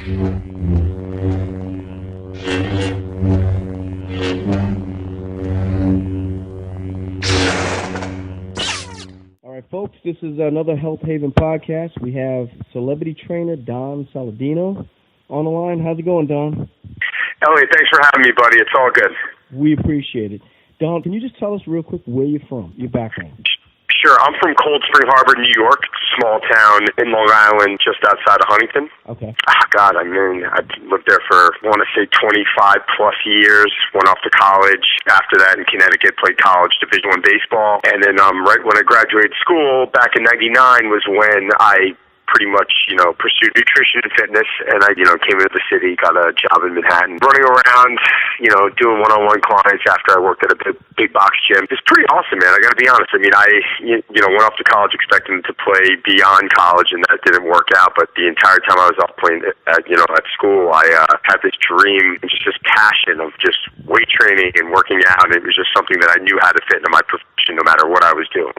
All right, folks, this is another Health Haven podcast. We have celebrity trainer Don Saladino on the line. How's it going, Don? Elliot, thanks for having me, buddy. It's all good. We appreciate it. Don, can you just tell us real quick where you're from, your background? Sure. I'm from Cold Spring Harbor, New York, small town in Long Island, just outside of Huntington. Okay. God, I lived there for, I want to say, 25 plus years. Went off to college. After that, in Connecticut, played college Division I baseball. And then right when I graduated school, back in '99, was when I pretty much, pursued nutrition and fitness, and I, came into the city, got a job in Manhattan, running around, doing one-on-one clients after I worked at a big box gym. It's pretty awesome, man. I got to be honest. I mean, I went off to college expecting to play beyond college, and that didn't work out, but the entire time I was off playing at school, I had this dream, and just this passion of just weight training and working out. It was just something that I knew how to fit into my profession no matter what I was doing.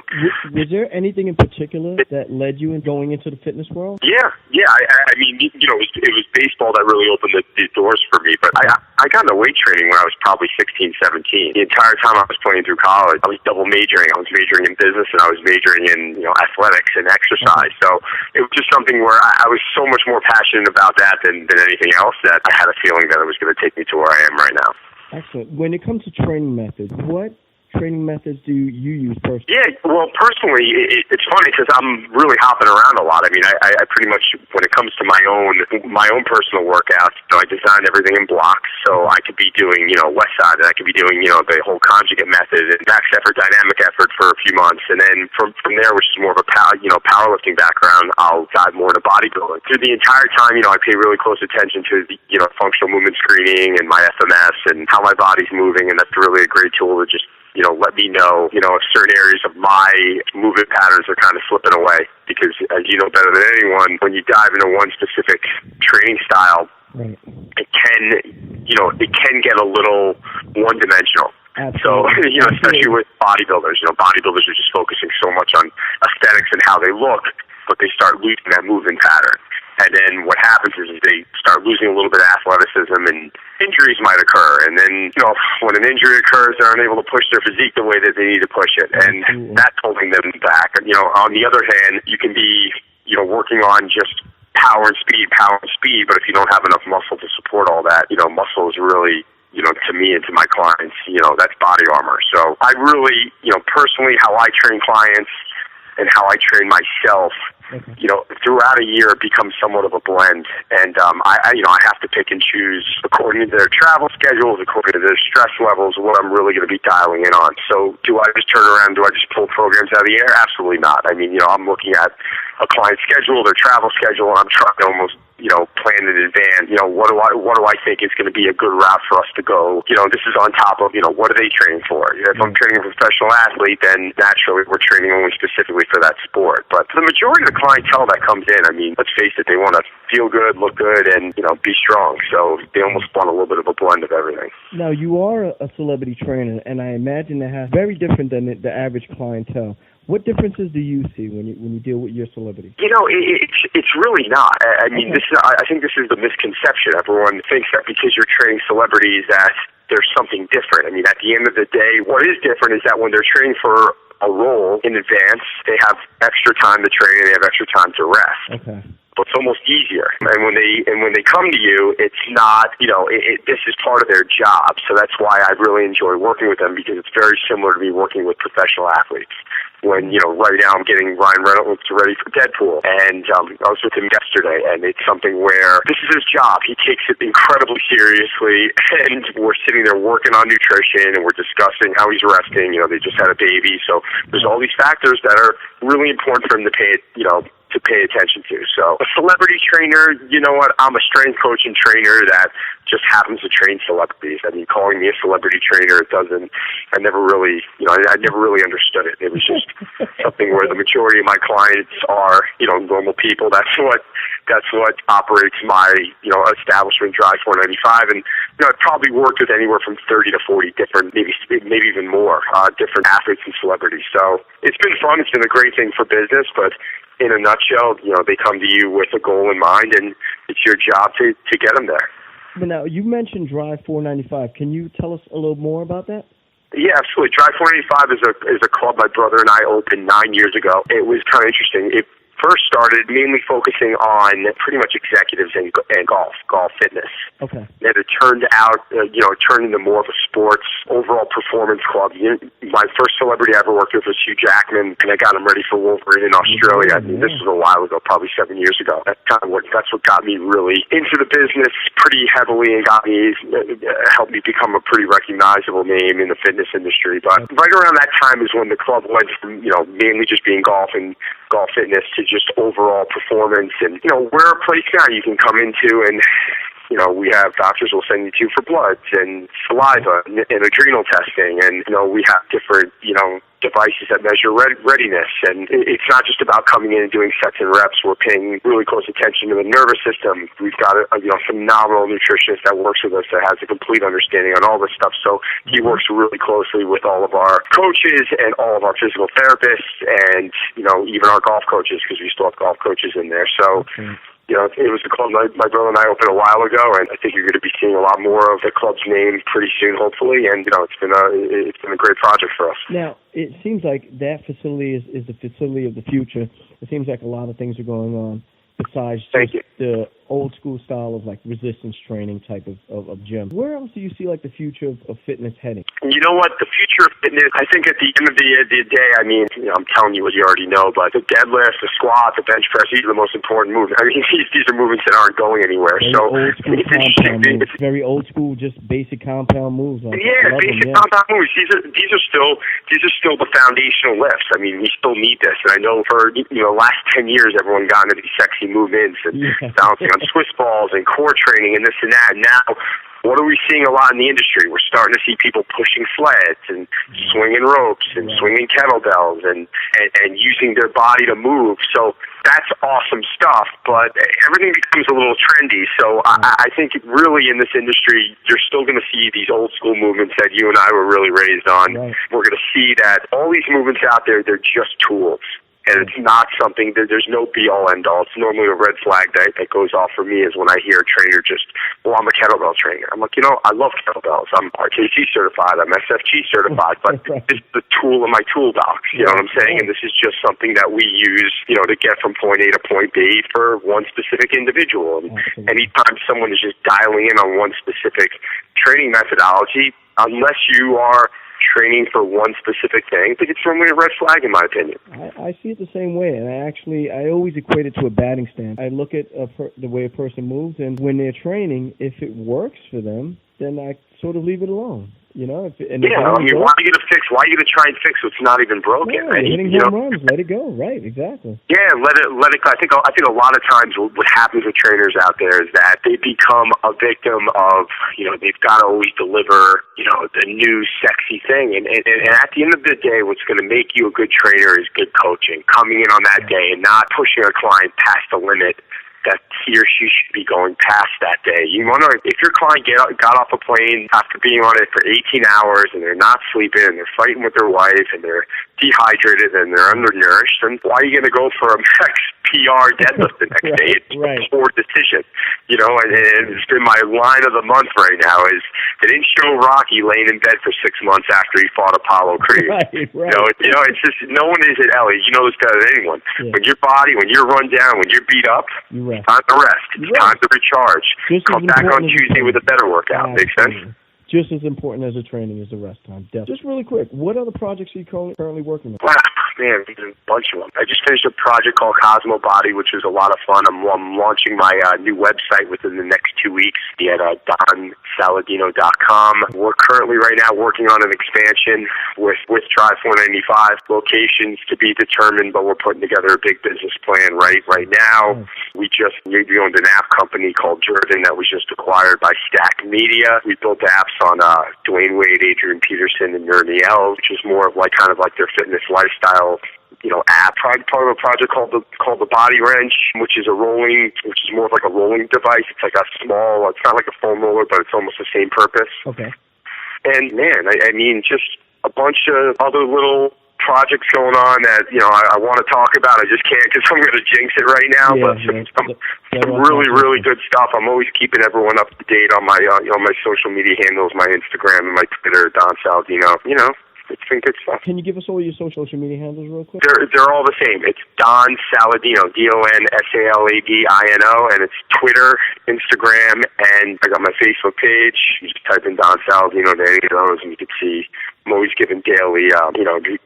Was there anything in particular that led you in going into the fitness world? Yeah. I mean, it was baseball that really opened the doors for me. But I got into weight training when I was probably 16, 17. The entire time I was playing through college, I was double majoring. I was majoring in business and I was majoring in athletics and exercise. So it was just something where I was so much more passionate about that than anything else that I had a feeling that it was going to take me to where I am right now. Excellent. When it comes to training methods, what training methods do you use personally? Yeah, well, personally, it's funny because I'm really hopping around a lot. I mean, I pretty much, when it comes to my own personal workouts, I design everything in blocks, so I could be doing, West Side, and I could be doing, the whole conjugate method and max effort, dynamic effort for a few months, and then from there, which is more of a powerlifting background, I'll dive more into bodybuilding. Through the entire time, I pay really close attention to the, functional movement screening and my FMS and how my body's moving, and that's really a great tool to just let me know, if certain areas of my movement patterns are kind of slipping away. Because as you know better than anyone, when you dive into one specific training style, right, it can get a little one-dimensional. Absolutely. So, especially with bodybuilders, bodybuilders are just focusing so much on aesthetics and how they look, but they start losing that movement pattern. And then what happens is they start losing a little bit of athleticism and injuries might occur. And then, when an injury occurs, they're unable to push their physique the way that they need to push it. And that's holding them back. And, on the other hand, you can be, working on just power and speed, but if you don't have enough muscle to support all that, muscle is really, to me and to my clients, that's body armor. So I really, personally, how I train clients and how I train myself, throughout a year it becomes somewhat of a blend. And I have to pick and choose according to their travel schedules, according to their stress levels, what I'm really going to be dialing in on. So do I just turn around, do I just pull programs out of the air? Absolutely not. I mean, I'm looking at a client's schedule, their travel schedule, and I'm trying to almost plan in advance. What do I think is going to be a good route for us to go? This is on top of, what are they training for? If I'm training a professional athlete, then naturally we're training only specifically for that sport. But for the majority of the clientele that comes in, I mean, let's face it, they want to feel good, look good, and, be strong. So they almost want a little bit of a blend of everything. Now, you are a celebrity trainer, and I imagine that has very different than the average clientele. What differences do you see when you deal with your celebrities? It's really not. I mean, I think this is the misconception. Everyone thinks that because you're training celebrities that there's something different. I mean, at the end of the day, what is different is that when they're training for a role in advance, they have extra time to train and they have extra time to rest. Okay. It's almost easier. And when they come to you, it's not, this is part of their job. So that's why I really enjoy working with them, because it's very similar to me working with professional athletes. When, right now I'm getting Ryan Reynolds ready for Deadpool, and I was with him yesterday, and it's something where this is his job. He takes it incredibly seriously, and we're sitting there working on nutrition, and we're discussing how he's resting. They just had a baby, so there's all these factors that are really important for him to pay attention to. So a celebrity trainer, you know what, I'm a strength coach and trainer that just happens to train celebrities. I mean, calling me a celebrity trainer, I never really understood it. It was just something where the majority of my clients are, normal people. That's what operates my, establishment, Drive 495. And, I've probably worked with anywhere from 30 to 40 different, maybe even more, different athletes and celebrities. So it's been fun. It's been a great thing for business, but in a nutshell, they come to you with a goal in mind, and it's it's your job to get them there. But now, you mentioned Drive 495. Can you tell us a little more about that? Yeah, absolutely. Drive 485 is a club my brother and I opened 9 years ago. It was kind of interesting. It first started mainly focusing on pretty much executives and golf fitness. Okay. And it turned out, it turned into more of a sports, overall performance club. My first celebrity I ever worked with was Hugh Jackman, and I got him ready for Wolverine in Australia. I mean, this was a while ago, probably 7 years ago. That's what got me really into the business pretty heavily and helped me become a pretty recognizable name in the fitness industry. But right around that time is when the club went from, mainly just being golf and golf fitness to just overall performance. And, we're a place now you can come into and, we have doctors will send you to for bloods and saliva and adrenal testing. And, we have different, devices that measure readiness. And it's not just about coming in and doing sets and reps. We're paying really close attention to the nervous system. We've got a phenomenal nutritionist that works with us that has a complete understanding on all this stuff. So he works really closely with all of our coaches and all of our physical therapists and, even our golf coaches, because we still have golf coaches in there. So, it was a club my brother and I opened a while ago, and I think you're going to be seeing a lot more of the club's name pretty soon, hopefully. And it's been a great project for us. Now, it seems like that facility is the facility of the future. It seems like a lot of things are going on besides just the old school style of like resistance training type of gym. Where else do you see like the future of fitness heading? You know what? The future of fitness, I think at the end of the day, I mean, I'm telling you what you already know, but the deadlift, the squat, the bench press, these are the most important movements. I mean, these are movements that aren't going anywhere. It's very old school, just basic compound moves. Compound moves. These are still the foundational lifts. I mean, we still need this. And I know for last 10 years, everyone got into these sexy movements and bouncing on Swiss balls and core training and this and that. And now, what are we seeing a lot in the industry? We're starting to see people pushing sleds and swinging ropes and swinging kettlebells and using their body to move. So that's awesome stuff, but everything becomes a little trendy. So I think really in this industry, you're still going to see these old school movements that you and I were really raised on. Right. We're going to see that all these movements out there, they're just tools. And it's not something that there's no be-all, end-all. It's normally a red flag that goes off for me is when I hear a trainer I'm a kettlebell trainer. I'm like, I love kettlebells. I'm RKC certified. I'm SFG certified. But this is the tool in my toolbox. You know what I'm saying? And this is just something that we use, to get from point A to point B for one specific individual. And anytime someone is just dialing in on one specific training methodology, unless you are training for one specific thing, I think it's normally a red flag in my opinion. I see it the same way, and I always equate it to a batting stance. I look at the way a person moves, and when they're training, if it works for them, then I sort of leave it alone. Why are you going to try and fix what's not even broken? Yeah, hitting home runs, let it go. Right, exactly. Yeah, let it go. I think a lot of times what happens with trainers out there is that they become a victim of, they've got to always deliver, the new sexy thing. And at the end of the day, what's going to make you a good trainer is good coaching, coming in on that day and not pushing a client past the limit that he or she should be going past that day. If your client got off a plane after being on it for 18 hours and they're not sleeping and they're fighting with their wife and they're dehydrated and they're undernourished, then why are you going to go for a max PR deadlift the next day? It's a poor decision. And it's been my line of the month right now is they didn't show Rocky laying in bed for 6 months after he fought Apollo Creed. Right. It's just no one is at Ellie. You know this better than anyone. Yeah. When you're run down, when you're beat up, it's time to rest. It's time to recharge. Come back on Tuesday with a better workout. Makes sense? Just as important as the training is the rest time. Definitely. Just really quick, what other projects are you currently working on? Wow, man, there's a bunch of them. I just finished a project called Cosmo Body, which is a lot of fun. I'm launching my new website within the next 2 weeks at donsaladino.com. We're currently right now working on an expansion with Drive 495 locations to be determined, but we're putting together a big business plan right now. We owned an app company called Jordan that was just acquired by Stack Media. We built apps on Dwayne Wade, Adrian Peterson, and Ernie L, which is more of kind of like their fitness lifestyle app. Part of a project called the Body Wrench, which is more of like a rolling device. It's like it's not like a foam roller, but it's almost the same purpose. Okay. And man, I mean, just a bunch of other little projects going on that, I want to talk about. I just can't because I'm going to jinx it right now. Yeah, but some really, really good stuff. I'm always keeping everyone up to date on my, my social media handles, my Instagram and my Twitter, Don Saladino. It's been good stuff. Can you give us all your social media handles real quick? They're all the same. It's Don Saladino, DonSaladino, and it's Twitter, Instagram, and I got my Facebook page. You just type in Don Saladino to any of those, and you can see I'm always giving daily,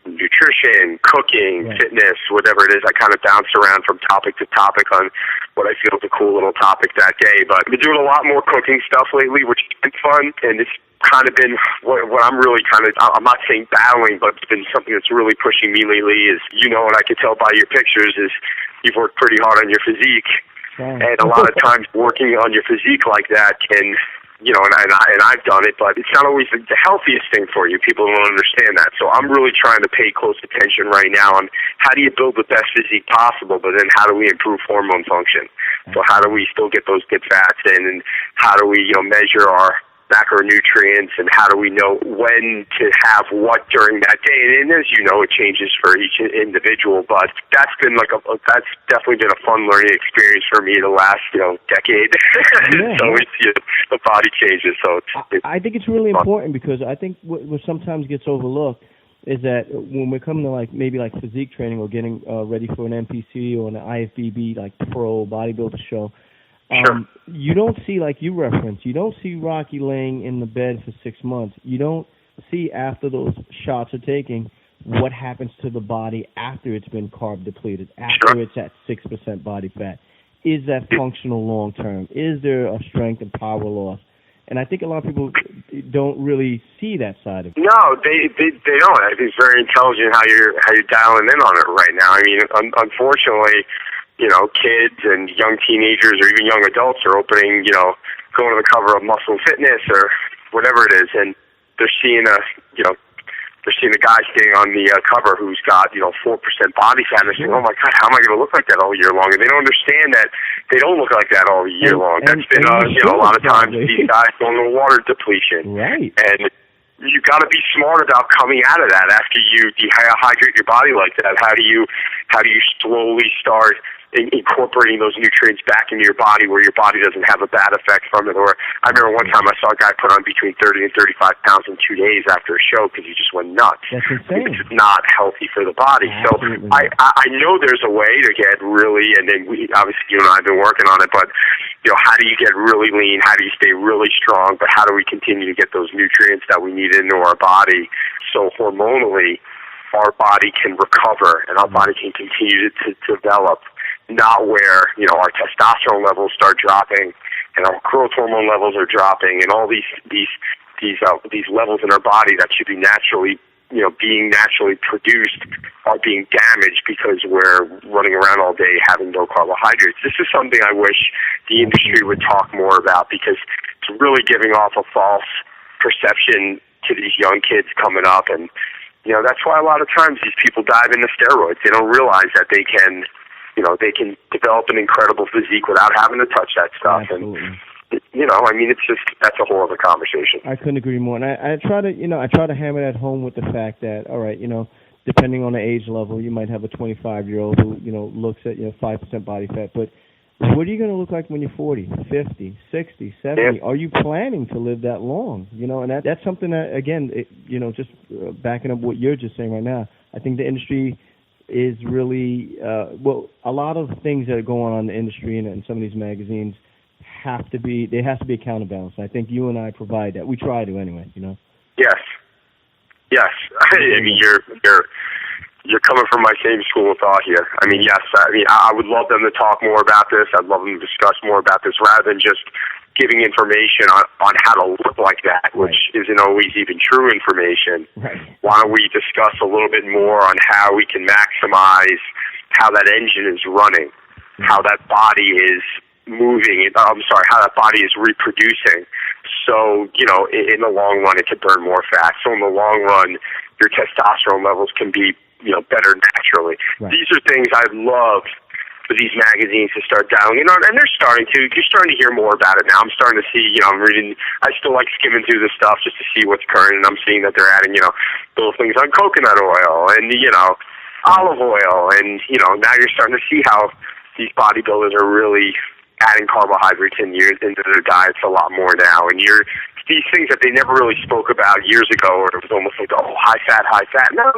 nutrition, cooking, fitness, whatever it is. I kind of bounce around from topic to topic on what I feel is a cool little topic that day. But I've been doing a lot more cooking stuff lately, which has been fun, and it's kind of been what I'm really I'm not saying battling, but it's been something that's really pushing me lately is, and I can tell by your pictures is you've worked pretty hard on your physique. And a lot of times working on your physique like that can, and I've done it, but it's not always the healthiest thing for you. People don't understand that. So I'm really trying to pay close attention right now on how do you build the best physique possible, but then how do we improve hormone function? So how do we still get those good fats in, and how do we, measure our macronutrients, and how do we know when to have what during that day? And as you know, it changes for each individual, but that's been that's definitely been a fun learning experience for me the last decade. Yeah. So the body changes. So I think it's really important, because I think what sometimes gets overlooked is that when we're coming to maybe physique training or getting ready for an NPC or an IFBB pro bodybuilder show. Sure. You don't see, like you referenced, you don't see Rocky laying in the bed for 6 months. You don't see after those shots are taken what happens to the body after it's been carb depleted, after it's at 6% body fat. Is that functional long term? Is there a strength and power loss? And I think a lot of people don't really see that side of it. No, they don't. I think it's very intelligent how you're dialing in on it right now. I mean, unfortunately, kids and young teenagers or even young adults are opening, going to the cover of Muscle Fitness or whatever it is, and they're seeing a guy staying on the cover who's got, 4% body fat, and they're saying, oh my God, how am I going to look like that all year long? And they don't understand that they don't look like that all year long. That's been, a lot of times these guys go into water depletion. Right. And you got to be smart about coming out of that after you dehydrate your body like that. How do you slowly start incorporating those nutrients back into your body where your body doesn't have a bad effect from it? Or I remember one time I saw a guy put on between 30 and 35 pounds in 2 days after a show because he just went nuts. That's insane. It's not healthy for the body. Absolutely. So I know there's a way to get really, and then obviously you and I have been working on it, but how do you get really lean? How do you stay really strong? But how do we continue to get those nutrients that we need into our body so hormonally our body can recover and our body can continue to develop? Not where, our testosterone levels start dropping and our growth hormone levels are dropping and all these levels in our body that should be naturally, being naturally produced are being damaged because we're running around all day having no carbohydrates. This is something I wish the industry would talk more about, because it's really giving off a false perception to these young kids coming up. And, that's why a lot of times these people dive into steroids. They don't realize that they can develop an incredible physique without having to touch that stuff. Absolutely. And, it's just, that's a whole other conversation. I couldn't agree more. And I try to hammer that home with the fact that, all right, depending on the age level, you might have a 25-year-old who, looks at, 5% body fat. But what are you going to look like when you're 40, 50, 60, 70? Are you planning to live that long? And that's something that, again, just backing up what you're just saying right now, I think the industry is really, a lot of things that are going on in the industry and some of these magazines there has to be a counterbalance. I think you and I provide that. We try to anyway, Yes. I mean, you're coming from my same school of thought here. I mean, yes. I would love them to talk more about this. I'd love them to discuss more about this rather than just giving information on how to look like that, which isn't always even true information. Right. Why don't we discuss a little bit more on how we can maximize how that engine is running, how that body is moving, how that body is reproducing. So, in the long run, it can burn more fat. So in the long run, your testosterone levels can be, better naturally. Right. These are things I'd love for these magazines to start dialing in on, and they're starting to. You're starting to hear more about it now. I'm starting to see, I'm reading, I still like skimming through the stuff just to see what's current, and I'm seeing that they're adding, little things on coconut oil and, olive oil, and, now you're starting to see how these bodybuilders are really adding carbohydrates into their diets a lot more now, and these things that they never really spoke about years ago, or it was almost like, high fat. No.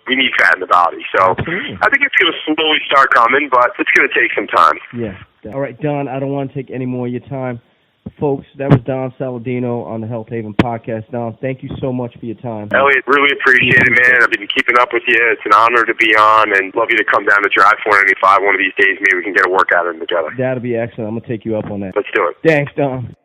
We need fat in the body. So Absolutely. I think it's going to slowly start coming, but it's going to take some time. Yeah. All right, Don, I don't want to take any more of your time. Folks, that was Don Saladino on the Health Haven podcast. Don, thank you so much for your time. Elliot, really appreciate it, man. I've been keeping up with you. It's an honor to be on, and love you to come down to Drive 495 one of these days. Maybe we can get a workout in together. That'll be excellent. I'm going to take you up on that. Let's do it. Thanks, Don.